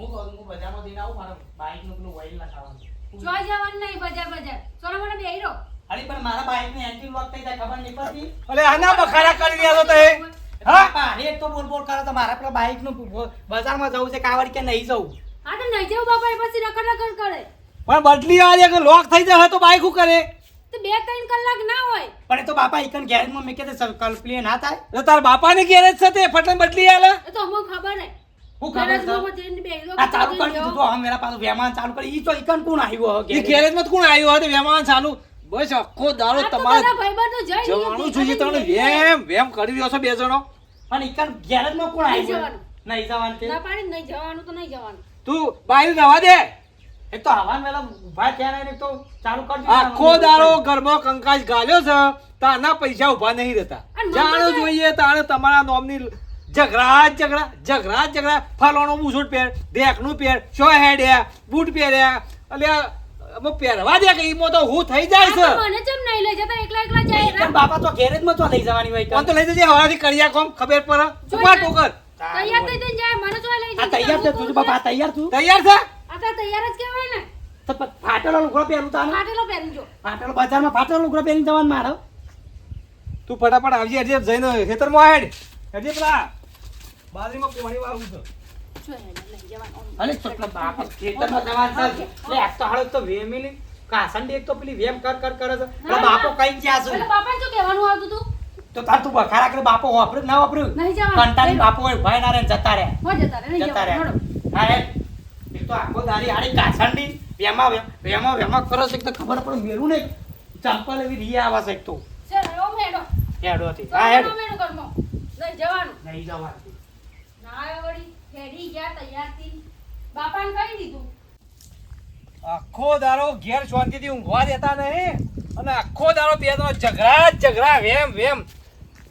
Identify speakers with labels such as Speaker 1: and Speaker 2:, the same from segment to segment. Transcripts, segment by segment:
Speaker 1: હું બજારમાં જઈને આવું મારા બાઈક નું પેલું ઓઇલ નાખાવાનું.
Speaker 2: જોઈ જવાનું નહીં બજાર સોના મને બેહી રહો.
Speaker 1: અરે પણ મારા બાઈક ને એન્જિન લોક થઈ જાય ખબર નહીં પડતી.
Speaker 3: અલે આના બખાડા કરી રહ્યા તો એ
Speaker 1: હા અરે એક તો બોલ કરે તો મારા પેલા બાઈક નું બજારમાં જવું છે કાવડ કે નહીં જવું.
Speaker 2: હા તો નહીં જાવ બાપા એ પછી રખડ કરે.
Speaker 3: પણ બદલી આવે કે લોક થઈ જાય તો બાઈક શું કરે?
Speaker 2: તો 2-3 કલાક ના હોય.
Speaker 1: પણ એ તો બાપા એકન ગેરેજમાં મેં કીધું કલ્પલી ના થાય.
Speaker 3: તો તાર બાપાની ગેરેજ છે તે ફટલે બદલી આલે.
Speaker 2: એ તો અમને ખબર હે.
Speaker 1: હું ખબર છે આ ચાલુ કરી દીધું તો હમ મેરા પાછું વેમાન ચાલુ કરી ઈ તો એકન કોણ આવ્યો હે
Speaker 3: ઈ ગેરેજ માં કોણ આવ્યો હતો વેમાન ચાલુ? બસ આખો દાડો તમારે
Speaker 2: ભાઈબંધો જઈ
Speaker 3: જવાનું જોઈએ તમે વેમ કરી રહ્યો છો બે જણો.
Speaker 1: પણ એકન ગેરેજમાં કોણ આવ્યો
Speaker 2: જવાનું.
Speaker 1: નહીં જવાનું તે
Speaker 2: ના પાડી નહીં જવાનું તો નહીં જવાનું.
Speaker 3: તું બાઈક જવા દે.
Speaker 1: એક તો હવાન વેલા ઉભા થયા નહીં તો ચાલુ કરી
Speaker 3: આખો દાડો ઘરમાં કંકાસ ગાલ્યો છે તાના પૈસા ઉભા નહીં રહેતા.
Speaker 2: અને
Speaker 3: જાણો જોઈએ તાણે તમારા નોમની ઝઘડા ફલાણો બુસુટ પહેર દેખનું પહેર શો હેડ્યા બૂટ પહેર્યા અલ્યા અમે પહેરવા દે કે ઈમો તો હું થઈ જાય છે.
Speaker 2: આ તો મને જેમ નહીં લઈ જતા એકલા જાય
Speaker 1: એકન બાપા તો ગેરેજમાં તો લઈ જવાની હોય
Speaker 3: કોણ તો લઈ જજે હવાથી કરિયા કોમ ખબર પડે ઉભા ટોકર
Speaker 2: તૈયાર થઈ જઈને જાય મને તો લઈ
Speaker 1: આ તૈયાર છે તું બાપા તૈયાર તું
Speaker 3: તૈયાર છે.
Speaker 2: આ તો તૈયાર જ કહેવાય ને.
Speaker 1: તો ફાટેલો લુગડો પહેરું તાને
Speaker 2: ફાટેલો પહેરી જો.
Speaker 1: ફાટેલો બજારમાં ફાટેલો લુગડો પહેરીને જવાનું મારો.
Speaker 3: તું ફટાફટ આવજે હજી જઈને ખેતરમાં હેડ હજી પેલા બાજરીમાં પાણી વાવું છે.
Speaker 2: જો એને લઈ જવાનું.
Speaker 1: અરે છોકરા બાપા ખેતરમાં જવાનું છે લે એક તો હાડો તો વેમીની કાસંડી એક તો પેલી વેમ કર કરે છે એટલે બાપો કઈ ગયા છે
Speaker 2: એટલે બાપાને શું કહેવાનું આવતું તું?
Speaker 1: તો તાર તું બખારા કરે બાપો વાપર્યું ના વાપર્યું
Speaker 2: નહીં જવાનું.
Speaker 1: કંટાળી બાપો હોય ભાઈ ના રે જતા રે
Speaker 2: હો જતા રે નહીં
Speaker 1: જતા રે
Speaker 2: જવાનું.
Speaker 1: હા એક તો આખો દાડી આડી કાસંડી વેમાં કરે છે તો ખબર પડે મેલું નહીં ચંપલ એવી રી આવે છે એક તો
Speaker 2: ચાલ ઓ મેડો.
Speaker 1: હેડો હતી
Speaker 2: તો
Speaker 1: હા હેડ
Speaker 2: ઓ મેડો કરમો. નહીં જવાનું.
Speaker 1: નહીં જવાનું
Speaker 2: ના આવે વળી ફેરી ગયા તૈયારથી. બાપાને કહી દીધું.
Speaker 3: આખો દાડો ઘેર શાંતિથી ઊંઘવા દેતા નહીં અને આખો દાડો બે જણો ઝઘડા વેમ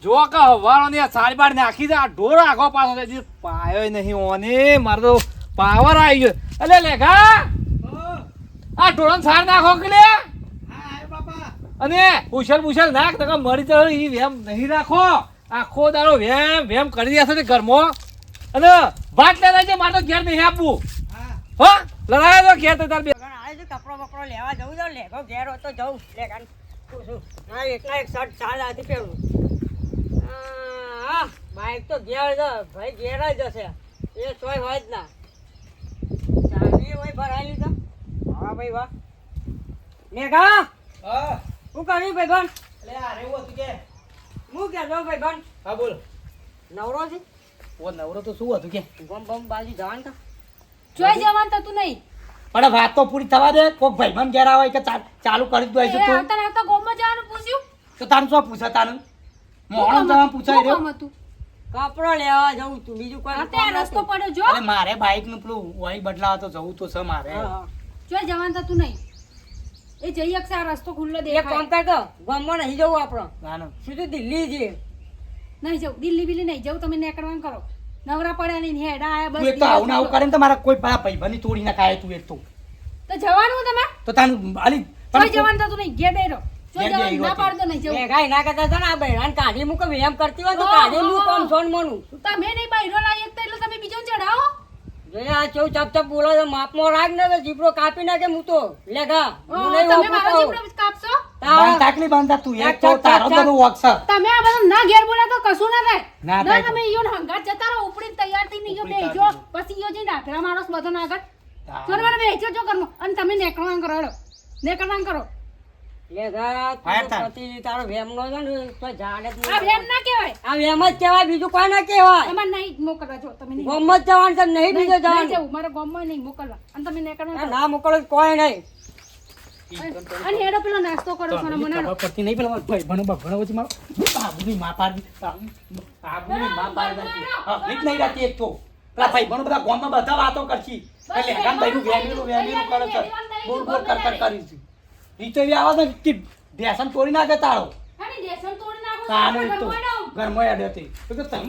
Speaker 3: જો કે હવારો ની સાડી બાર નાખી દે આ ઢોર આખો પાછો છે હજી પાયો નહીં ઓને મારો તો પાવર આવી ગયો એટલે લેખા આ ઢોરણ સાર નાખો કે લે અને ઉછલ નાખ તો મરી તો ઈ વેમ નહીં રાખો આખો દાડો વેમ કરી દેશે ને ઘરમાં અને ભાત લેતા છે મારે તો ઘેર નહીં આપવું હો લડાય તો ઘેર તો તાર બે
Speaker 4: કપડો બપડો લેવા જવું તો લેગો ઘેર હોય તો જવું લેગાન હા એકલા એક શર્ટ ચાર આથી પહેરું હા બાઈક તો ઘેર જ ભાઈ ઘેર જ હશે એ તોય હોય જ ના ચાવી હોય ભરાયેલી તો હા ભાઈ વાહ મેઘા
Speaker 1: હા
Speaker 4: શું કર્યું ભાઈ બન
Speaker 1: લે આ રેવું હતું કે
Speaker 4: હું કહેતો ભાઈ બન
Speaker 1: હા બોલ
Speaker 4: નવરો છે
Speaker 1: ઓ નવરો તો શું હતું કે
Speaker 4: ગમ બમ બાજુ જવાનું કા
Speaker 2: જોઈ જવાનું થતું નહીં.
Speaker 1: પણ વાત તો પૂરી થવા દે કોક ભાઈબંધ ઘેર આવે કે ચાલુ કરી જ દો
Speaker 2: એ
Speaker 1: છે તું
Speaker 2: આવતા ગોમમાં જવાનું પૂછ્યું.
Speaker 1: તો તારું શું પૂછે તારું મોહન તમે પૂછાય
Speaker 2: શું
Speaker 1: રહ્યો
Speaker 2: કામ હતું?
Speaker 4: કપડો લેવા જવું તું બીજું કોઈ
Speaker 2: આ તે આ રસ્તો પડ્યો જો.
Speaker 1: અરે મારે બાઈક નું પેલું ઓઇલ બદલાવા તો જવું તો છે મારે
Speaker 2: જોઈ જવાનું થતું નહીં. એ જઈ શકશે આ રસ્તો ખુલ્લો
Speaker 4: એક
Speaker 2: દેખાય.
Speaker 4: કામ કર તો ગામમાં નહીં જવું આપણો
Speaker 1: ના ના
Speaker 4: સીધું દિલ્હી જઈએ
Speaker 2: નહીં જવું દિલ્હી બિલ્લી નહીં જવું તમે નીકળવાનું કરો. નવરા પડ્યા નહીં હેડા આયા
Speaker 1: તું
Speaker 2: બસ
Speaker 1: એક તો આવું ને આવું કરે ને તો મારા કોઈ ભાઈબંધ તોડી ના ખાય તું એક તો
Speaker 2: તો જવાનું તમે
Speaker 1: તો તારું આલી
Speaker 2: જોઈ જવાનું થતું નહીં ઘેર બેરો જોઈ
Speaker 1: ઘેર
Speaker 2: જવાનું ના
Speaker 1: બેહી
Speaker 2: પાડતો નહીં જવું.
Speaker 4: મેઘાઈ ના કરતા હતા ને આ બહેરાન કાઢી મૂકે એમ કરતી હોય તો કાઢી મૂક આમ સોન મોનું
Speaker 2: તમે નહીં બૈરો લાવી શકતા એટલે તમે બીજો ચડાવો.
Speaker 4: જોઈએ આ ચૌ ચપ ચપ બોલો તો માપમાં રાખ ને તો જીપડો કાપી નાખે હું તો લેગા હું નહીં
Speaker 2: તમે
Speaker 4: વાપરું
Speaker 2: મારો
Speaker 4: કહું.
Speaker 2: જીભડો કાપશો.
Speaker 1: બંધ તાકલી બંધ તું એક તો તારો બધું વોક્સ
Speaker 2: તમે આ બધું ના ઘેર બોલા તો કશું ના થાય.
Speaker 1: ના
Speaker 2: ના
Speaker 1: થાય.
Speaker 2: તમે ઈયો ને હંગાત જતા રહો ઉપડી તૈયાર થઈને ઈયો બેહજો પછી ઈયો જઈને ડાકરા માણસ બધો ના આગળ ચોરવાને બેહજો જો ઘરમાં અને તમે નેકળવાનું કરો હેડો. નેકળવાનું કરો.
Speaker 4: લેગા
Speaker 1: ફાયર
Speaker 4: તું
Speaker 1: થાય.
Speaker 4: પતિ તારો વેમ નો છે ને તો જાડે જ નહીં.
Speaker 2: આ વેમ ના કહેવાય.
Speaker 4: આ વેમ જ કહેવાય બીજું કોઈ ના કહેવાય
Speaker 2: તમારે નહીં મોકલવા જો તમે નહીં.
Speaker 4: ગોમ જ જવાનું છે નહીં બીજો
Speaker 2: નહીં
Speaker 4: જવાનું
Speaker 2: જવું. મારા ગામમાં નહીં મોકલવા અને તમે નેકળવાનું
Speaker 4: આ
Speaker 2: કરો.
Speaker 4: ના મોકલો તો કોઈ નહીં
Speaker 2: અને હેડો પેલો નાસ્તો કરો છો ને મને હેડો.
Speaker 1: ખબર પડતી નહીં પેલા ભાઈબંધો બગડો વચ્ચે મારો આબુની માં પાડી આબુની માં પાડી હા રીત નહીં રહેતી એક તો પેલા ભાઈબંધો બધા ગામમાં બધા વાતો કરશી એટલે હેરાન ભાઈનું વેમીનું કરે છે બોલ બોલ કર કરી છે ઈ તો એવી આવે છે કે બેસન તોડી નાખે તાળો
Speaker 2: હાની દેસન તોડી નાખો.
Speaker 1: કાનું એક તો
Speaker 2: ઘરમાં હેડો.
Speaker 1: ઘરમાં યાદ હતી તો કે તમે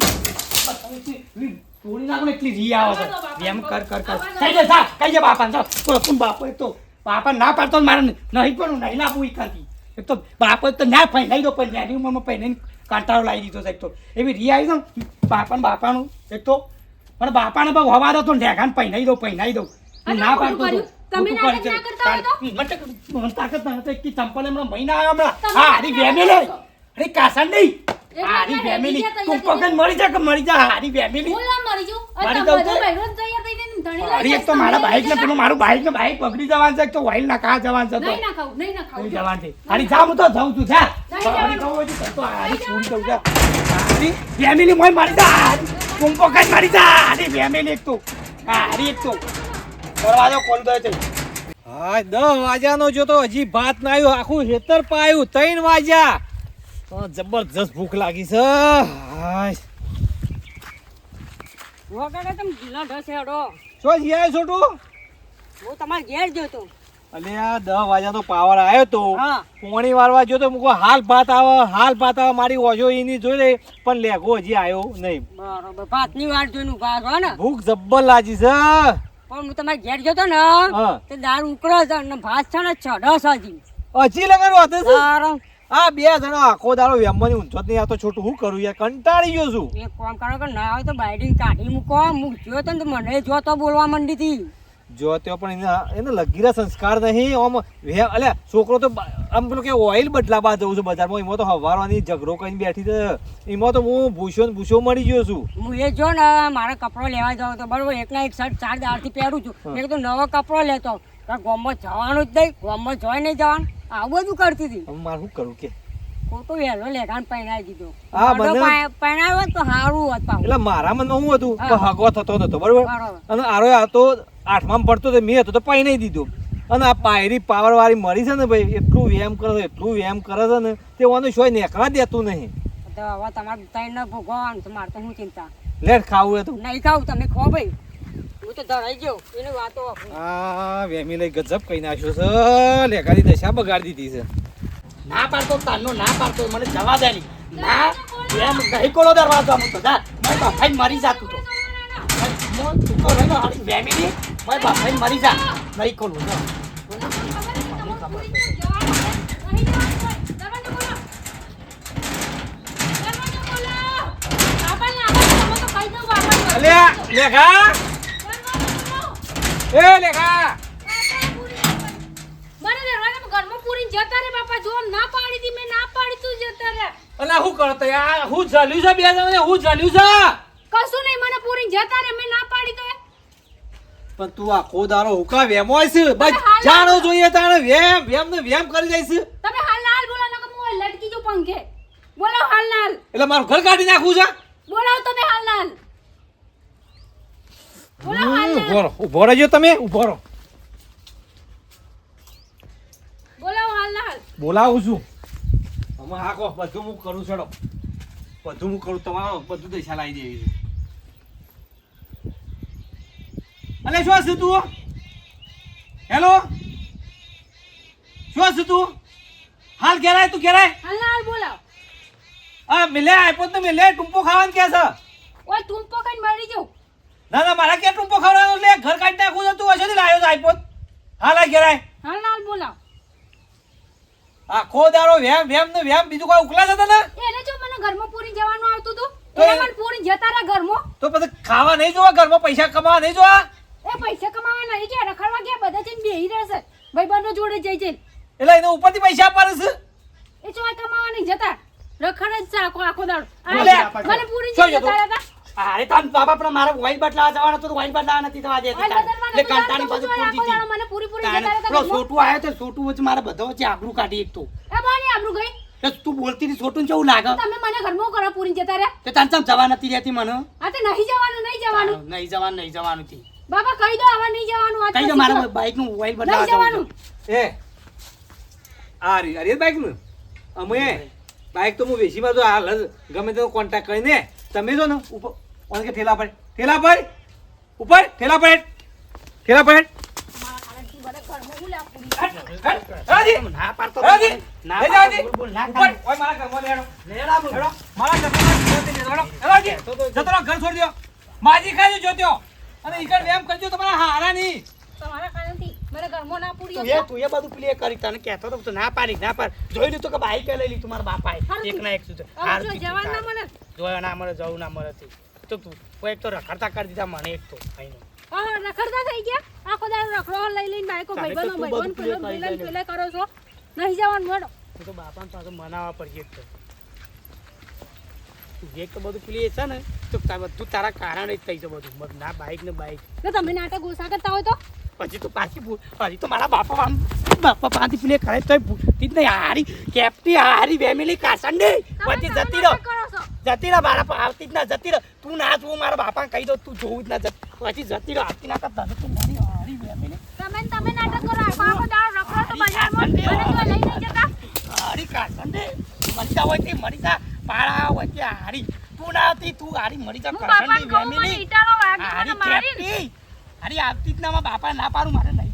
Speaker 1: તોડી નાખો ને એટલી રી આવે છે વેમ કર કઈ જાય જા કઈ જાય બાપા જા તો કોણ બાપો એક તો બાપા ના પાડતો મારે નહીં પણ નહીં લાપું ઈ ખાતી એક તો બાપો તો ના ફાઈ દો પણ નાની ઉંમરમાં પહેરીને કાંટાળો લાવી દીધો છે એક તો એવી રી આવી છે ને બાપાનું એક તો પણ બાપાને બહુ હવા દો તો ઢેકાને પહેરાઈ દઉં હું ના
Speaker 2: ખોટું
Speaker 1: પાડતો
Speaker 2: કર્યું? તમે નાટક ના કરતા હોય તો?
Speaker 1: મને તાકાત ના હતી કે ચંપલ હમણાં મહિના આવ્યો હમણાં હા હારી ફેમિલી અરે કાસન નહીં હારી ફેમિલી તું પગન મરી જા હારી ફેમિલી
Speaker 2: હું ના મરી જાઉં? અને
Speaker 1: મારી
Speaker 2: તમે
Speaker 1: દઉં
Speaker 2: બધા
Speaker 1: તો?
Speaker 2: બહેરો જ તૈયાર થઈને ધણી લઈ
Speaker 1: અરે એક તો મારા બાઈક ને પેલું મારું બાઈક બગડી જવાનું છે એક તો વાઈલ ના કા જવાનું છે તો
Speaker 2: નહીં ના ખાવું, નહીં ના ખાવું.
Speaker 1: નહીં જવાનું છે હારી જા હું તો જાઉં છું જા
Speaker 2: નહીં જવાનું.
Speaker 1: હારી જવું હોય તો હારી પૂરી દઉં જા હારી ફેમિલી મોય મારી જા હારી તું પગન મરી જા હારી ફેમિલી એક તો હારી એક તો દરવાજો ખોલ દો છે
Speaker 3: હા 10 વાગ્યાનો જો તો હજી ભાત ના આવ્યું આખું હેતર પાયું 3 વાગ્યા તો જબરજસ્ત ભૂખ લાગી છે હાય
Speaker 4: જો કાકા તમે ગીલા ઢસે હડો
Speaker 3: શું જીયા છોટું
Speaker 4: હું તમારે ઘેર જોતો
Speaker 3: અલે આ 10 વાગ્યાનો પાવર આવ્યો તો
Speaker 4: હા.
Speaker 3: પોણી વારવા જો તો મૂકો હાલ ભાત આવે મારી ઓજો એની જોઈ લે પણ લેગો હજી આવ્યો નહીં
Speaker 4: બરોબર ભાતની વાટ જોઈને ઉભા છો ને
Speaker 3: ભૂખ જબ્બર લાગી છે
Speaker 4: પણ હું તમારે ઘેર જોતો ને
Speaker 3: હા.
Speaker 4: તે દાળ ઉકળો છે અને ભાત છે ને ચઢસ હજી
Speaker 3: હજી લગન વાત છે
Speaker 4: તારો
Speaker 3: આ બે જણા આખો દાડો વેમવાની ઊંચો જ નહીં આવતો છોટું હું કરું યાર કંટાળી ગયો છું
Speaker 4: એક કામ કરો કે ના હોય તો બાયડીને કાઢી મૂકો મૂકજો તો મને જો તો બોલવા માંડી હતી
Speaker 3: જો તે પણ એને લગીરા સંસ્કાર નહીં આમ અલ્યા છોકરો તો આમ પેલું કે ઓઇલ બદલાવા જવું છું બજારમાં એમાં તો હવારવાની ઝઘડો કરીને બેઠી છે એમાં તો હું ભૂસો મળી ગયો છું
Speaker 4: હું એ જો ને મારે કપડો લેવા જાવ તો બરોબર એકના એક શર્ટ 4 દાડથી પહેરું છું મેં કીધું નવો કપડો લેતો ગામમાં જવાનું જ નહીં ગામમાં જોઈ નહીં જવાનું આવું બધું કરતી હતી
Speaker 3: હવે મારે શું કરું કે
Speaker 4: ખોટું વહેલો લેગાન પહેરાવી દીધો
Speaker 3: હા, મને-
Speaker 4: પહેરાવ્યો હોત તો સારું હોત પાછું.
Speaker 3: એટલે મારા મનમાં શું હતું કે
Speaker 4: હા.
Speaker 3: હગો થતો નતો બરોબર
Speaker 4: બરોબર.
Speaker 3: અને આરો આ તો 8માં પડતો તો મેં હતો તો પાઈ નહીં દીધો અને આ પાયરી પાવર વાળી મળી છે ને ભાઈ એટલું વ્યાયામ કરે છે ને તે ઓનું શોય નેકળા દેતું નહીં
Speaker 4: તો હવે તમારે ત્રણ ન ભોગવવાનું તો મારે તો શું ચિંતા
Speaker 3: લેટ ખાવું એ તો
Speaker 4: નહીં ખાવું તમે ખો ભાઈ હું તો ધરાઈ ગયો એની વાતો
Speaker 3: આ વેમી લઈ ગજબ કઈ નાખ્યો છે લેખાની દશા બગાડી દીધી છે
Speaker 1: ના પાડતો તારનો ના પાડતો મને જવા દે નહીં ના એમ ગઈ કોલો દરવાજો આમ તો જા મારી બાપાઈ મરી જા તું તો મો તું તો રહી હારી ફેમિલી મારી બાપાઈ મરી જા નહીં કોલો જા
Speaker 3: અલ્યા લેખા એ લેખા અલા હું કરતો યાર હું જલ્યું છે બે જણાને હું જલ્યું છે
Speaker 2: કશું નહીં, મને પૂરીને જતા રે, મેં ના પાડી તો એ.
Speaker 3: પણ તું આખો દારો હુકા વેમોય છે બસ
Speaker 2: અરે હાલ
Speaker 3: જાણો જોઈએ તાણે વેમ ને વેમ કરી જાય છે
Speaker 2: તમે હાલ ના હાલ બોલો નકર હું લટકી જો પંખે. બોલાવો હાલ ના હાલ.
Speaker 3: એટલે મારું ઘર કાઢી નાખવું છે
Speaker 2: બોલાવો તમે હાલ ના હાલ. બોલાવો હાલ ના હાલ.
Speaker 3: ઉભો રહેજો તમે ઉભો રહો
Speaker 2: બોલાવો હાલ ના હાલ.
Speaker 3: બોલાવું છું અમે હાકો બધું હું કરું છોડો બધું હું કરું તમારો બધું દશા લાવી દેવી છે અલે શું છે તું હેલો શું છે તું હાલ ઘેરાય તું ઘેરાય
Speaker 2: હાલ ના હાલ બોલાવો.
Speaker 3: આ મિલે આપ્યો તો મિલે ટૂંપો ખાવાનું કે છે
Speaker 2: ઓય તુંપો કઈ મરી જાઉં.
Speaker 3: ના ના મારા કે ટૂંપો ખાવાનો લે ઘર કાઢી નાખું છે તું હશે લાવ્યો છે આપ્યો હાલ આ ઘેરાય
Speaker 2: હાલ ના હાલ બોલાવો.
Speaker 3: આખો દારો વેમ ને વેમ બીજું કોઈ ઉકલા છે તને
Speaker 2: એને જો મને ઘરમાં પૂરી જવાનું આવતું હતું
Speaker 3: તો
Speaker 2: એને
Speaker 3: એ-
Speaker 2: મને પૂરી જતા રહ્યા ઘરમાં.
Speaker 3: તો પછી ખાવા નહીં જોવા ઘરમાં પૈસા કમાવા નહીં જોવા
Speaker 2: એ પૈસા કમાવા નહીં ગયા, રખડવા ગયા, બધા જઈને બેહી રહેશે ભાઈબંધો જોડે જઈ જઈને.
Speaker 3: એટલે એને ઉપરથી પૈસા આપવાના છે
Speaker 2: એ ચોય કમાવા નહીં જતા, રખડે જ છે આખો દાડો.
Speaker 3: બોલે.
Speaker 2: મને પૂરી
Speaker 3: શું
Speaker 2: જતા
Speaker 3: જતો?
Speaker 2: રહ્યા.
Speaker 1: અરે તાન બાપા પણ મારા વાઈલ બદલાવા જવાનો તો વાઈલ બદલાવા નથી થવા દેતી
Speaker 2: ઓય બદલવા
Speaker 1: એટલે
Speaker 2: નતું
Speaker 1: કંટાળી
Speaker 2: જવાનું,
Speaker 1: પાછું
Speaker 2: આખો
Speaker 1: પૂરી
Speaker 2: દાડો
Speaker 1: દીધી
Speaker 2: મને પૂરી
Speaker 1: તાને
Speaker 2: જતા રહ્યા
Speaker 1: પેલો
Speaker 2: ઘરમાં.
Speaker 1: છોટું આવ્યો તો છોટું વચ્ચે મારા બધા વચ્ચે આબરૂ કાઢી એક તો
Speaker 2: એ બાની આબરૂ ગઈ.
Speaker 1: એટલે તું બોલતી હતી છોટું કેવું લાગે
Speaker 2: તમે મને ઘરમાં કરો પૂરી જતા રહ્યા.
Speaker 1: તે તાન ચમ જવા નથી રહેતી મને
Speaker 2: આ તો નહીં જવાનું, નહીં જવાનું.
Speaker 1: નહીં જવાનું થી
Speaker 2: બાબા કહી દો હવે નહીં જવાનું. આજ
Speaker 1: કઈ દો
Speaker 2: પછી
Speaker 1: મારા
Speaker 2: તો.
Speaker 1: બાઈક નું વાઈલ
Speaker 2: નહીં
Speaker 1: બદલાવા
Speaker 2: જવાનું.
Speaker 1: જવાનું
Speaker 3: એ અરે બાઈક ને અમે બાઈક તો હું વેચીમાં તો હાલ જ ગમે તેનો કોન્ટેક્ટ કરીને તમે જો ને ઉપર ઓન કે ઠેલા પર ઉપર ઠેલા પર
Speaker 2: મારા કારણથી બધા ઘરમાં હું લા પૂરી.
Speaker 1: ના પાડતો
Speaker 3: રાજી!
Speaker 1: ના
Speaker 3: લઈ
Speaker 1: પાડતો,
Speaker 3: જાઓ,
Speaker 1: બોલ, બોલ, ના
Speaker 3: ઉપર
Speaker 1: ખાય.
Speaker 3: ઓય મારા ઘરમાં લેડો
Speaker 1: લેડા બોલ.
Speaker 3: હેડો મારા ઘરમાં જતો રહો, ઘર છોડી દો માજી ખાજો જોત્યો અને ઈકડ વેમ કરજો તમારા હારા ની
Speaker 2: તમારા કારણથી મને ઘરમાં ના પૂરી
Speaker 1: તું એ બધું પ્લે કરી તને કહેતો તો તું ના પાડી ના પાડ જોઈ લીધું કે બાઈક લઈ લીધું મારા બાપાએ
Speaker 2: હારું.
Speaker 1: એક ના એક સુધી
Speaker 2: હવે જો જવાન ના મળે.
Speaker 1: જોયો ના મળે જવું ના મળે તે. તો તું કોઈ એક તો રખડતા કરી દીધા મને એક તો આઈનો
Speaker 2: હા રખડતા થઈ ગયા આખો દાડો રખડો લઈ લઈને બાઈકો
Speaker 1: તારે તો
Speaker 2: ભાઈબંધો
Speaker 1: તું બધું
Speaker 2: ભાઈબંધ
Speaker 1: પેલે કરી
Speaker 2: પેલે કરો છો નહીં જવાનું મોડો
Speaker 1: હું તો બાપાને પાછું મનાવવા પડીએ એક તો એક તો બધું પેલી એ છે ને તો બધું તારા કારણે જ થઈ છે બધું ના બાઈક ને બાઈક
Speaker 2: તો તમે નાટક ઓછા કરતા હોય તો
Speaker 1: પછી તો પાછી હજી તો મારા બાપા પાછી પેલી કરે તો ભૂલતી જ નહીં હારી કેપ્ટી હારી ફેમિલી કાસન ને પછી જતી રહો
Speaker 2: કરો છો
Speaker 1: જતી રહો મારા આવતી જ ના જતી રહો તું ના જોવું મારા બાપાને કહી દો તું જોવું જ ના જતી પછી જતી રહો આવતી ના કરતા તું મારી હારી ફેમિલી
Speaker 2: તમે નાટક કરો આખો દાડો રખડો તો બજારમાં મને તો લઈ નહીં જતા
Speaker 1: હારી કાસન ને મરતા હોય તે મરી જા પાળા હોય તે હારી તું ના આવતી તું હારી મરી જા
Speaker 2: હું
Speaker 1: કાસન
Speaker 2: બાપાને
Speaker 1: ની
Speaker 2: કહું મને
Speaker 1: ફેમિલી
Speaker 2: ઈટાળો વાગી
Speaker 1: હારી
Speaker 2: મને મારી
Speaker 1: કેપ્ટી હારી આવતી જ ના મારા બાપા ના પાડું મારે નહીં